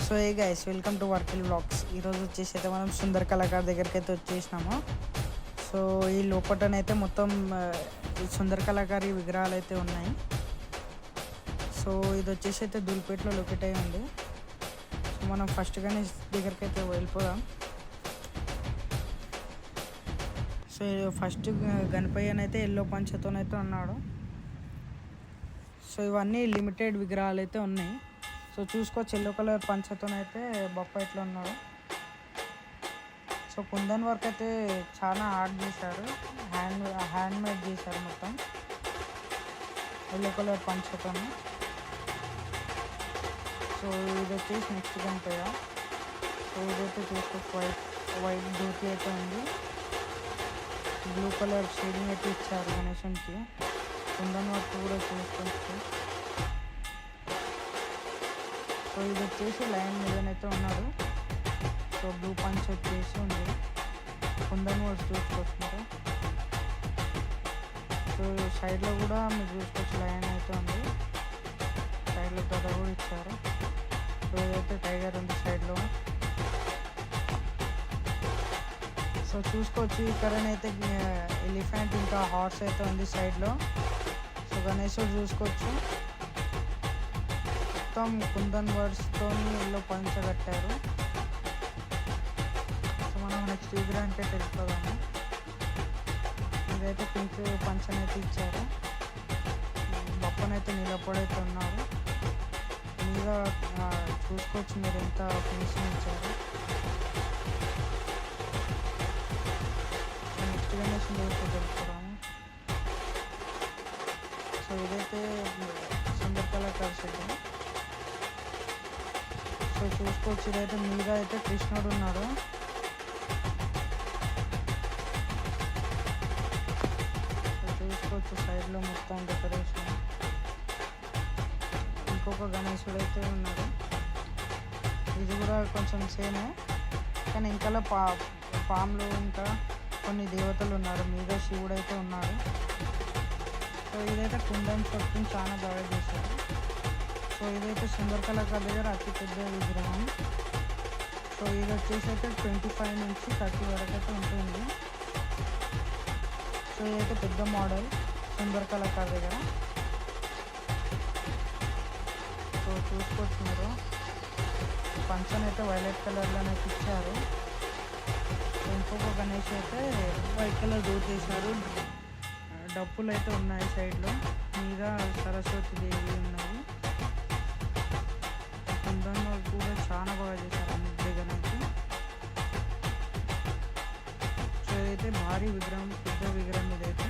So hey guys, welcome to వర్కిల్ blogs. ఈరోజు వచ్చేసి అయితే మనం సుందర్ కళాకార్ దగ్గరికి అయితే వచ్చేసినాము. సో ఈ లోపటనైతే మొత్తం ఈ సుందర్ కళాకారి విగ్రహాలు అయితే ఉన్నాయి. సో ఇది వచ్చేసి అయితే దూల్పేటలో లొకేట్ అయి ఉంది. సో మనం ఫస్ట్ గణేష్ దగ్గరికి అయితే వెళ్ళిపోదాం. సో ఫస్ట్ గణపయ్యనైతే ఎల్లో పంచతోనైతే ఉన్నాడు. సో ఇవన్నీ లిమిటెడ్ విగ్రహాలు అయితే ఉన్నాయి. సో చూసుకోవచ్చు, ఎల్లో కలర్ పంచతోనైతే బొప్ప ఇట్లా ఉన్నాడు. సో కుందన్ వర్క్ అయితే చాలా హార్డ్ చేశారు, హ్యాండ్ మేడ్ చేశారు మొత్తం ఎల్లో కలర్ పంచతో. సో ఇది వచ్చేసి నెక్స్ట్ గణపయ్య. సో ఇదైతే చూసుకోవచ్చు, వైట్ ధోతి అయితే ఉంది, బ్లూ కలర్ షేడింగ్ అయితే ఇచ్చారు గణేశన్కి. కుందన్ వర్క్ కూడా చూసుకోవచ్చు. సో ఇది వచ్చేసి లైన్ మీదనైతే ఉన్నాడు. సో బ్లూ పంచ్ వచ్చేసి ఉంది, కుందన్ వర్క్ చూసుకోవచ్చు. సో సైడ్లో కూడా మీరు చూసుకోవచ్చు, లైన్ అయితే ఉంది, సైడ్లో గద కూడా ఇచ్చారు. సో ఇదైతే టైగర్ ఉంది సైడ్లో. సో చూసుకోవచ్చు, ఇక్కడనైతే ఎలిఫెంట్ ఇంకా హార్స్ అయితే ఉంది సైడ్లో. సో గణేశుడు చూసుకోవచ్చు, మొత్తం కుందన్ వర్డ్స్తో ఎల్లో పంచ కట్టారు. సో మనం నెక్స్ట్ విగ్రహానికి అయితే వెళ్ళిపోదాము. ఇదైతే పింక్ పంచనైతే ఇచ్చారు, బొప్పనైతే నిలబడైతే ఉన్నారు. మీద చూసుకోవచ్చు మీరు ఎంత ఫినిషింగ్ ఇచ్చారు. నెక్స్ట్ గణేష్ దగ్గరికి వెళ్ళిపోదాము. సో ఇదైతే సుందర్ కళాకార్ సెట్. సో చూసుకోవచ్చు, ఇదైతే మీద అయితే కృష్ణుడు ఉన్నాడు. సో చూసుకోవచ్చు సైడ్లో మొత్తం డెకరేషన్. ఇంకొక గణేశుడు అయితే ఉన్నాడు, ఇది కూడా కొంచెం సేమే, కానీ ఇంకా పాములు ఇంకా కొన్ని దేవతలు ఉన్నారు. మీద శివుడు అయితే ఉన్నాడు. సో ఇదైతే కుందన్ వర్క్ చాలా బాగా చేశారు. సో ఇదైతే సుందర్ కళాకార్ దగ్గర అతి పెద్ద విగ్రహం. సో ఇది వచ్చేసి అయితే 25 నుంచి 30 వరకు అయితే ఉంటుంది. సో ఇదైతే పెద్ద మోడల్ సుందర్ కళాకార్ దగ్గర. సో చూసుకోవచ్చు మీరు, పంచనైతే వైలెట్ కలర్లోనైతే ఇచ్చారు. ఇంకొక గణేష్ అయితే వైట్ కలర్ డోర్ చేశారు. డప్పులు అయితే ఉన్నాయి సైడ్లో, మీద సరస్వతి దేవి ఉన్నాయి. కుందన్ వర్క్ కూడా చాలా బాగా చేశారు అన్ని గణపతి. సో ఇదైతే భారీ విగ్రహం, పెద్ద విగ్రహం ఇదైతే.